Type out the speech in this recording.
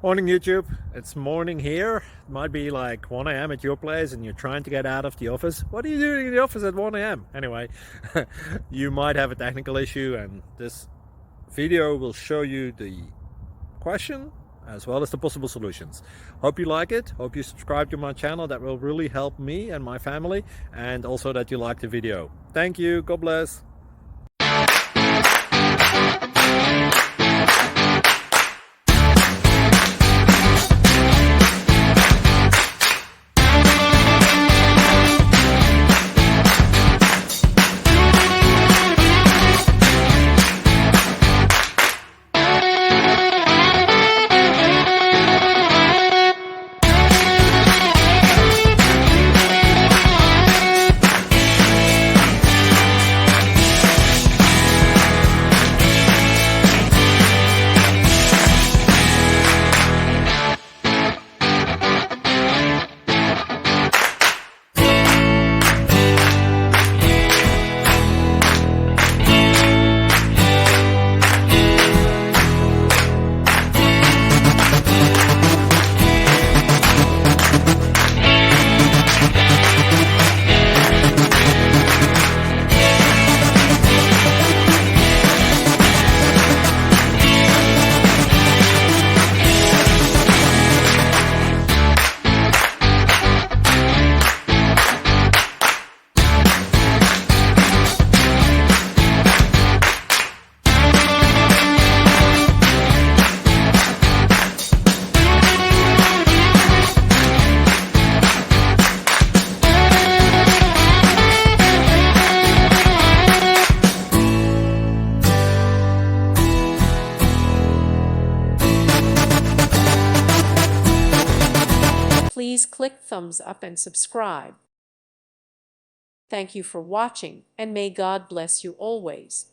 Morning YouTube, it's morning here. It might be like 1 a.m. at your place and you're trying to get out of the office. What are you doing in the office at 1 a.m.? Anyway, you might have a technical issue and this video will show you the question as well as the possible solutions. Hope you like it, hope you subscribe to my channel. That will really help me and my family, and also that you like the video. Thank you, God bless. Please click thumbs up and subscribe. Thank you for watching, and may God bless you always.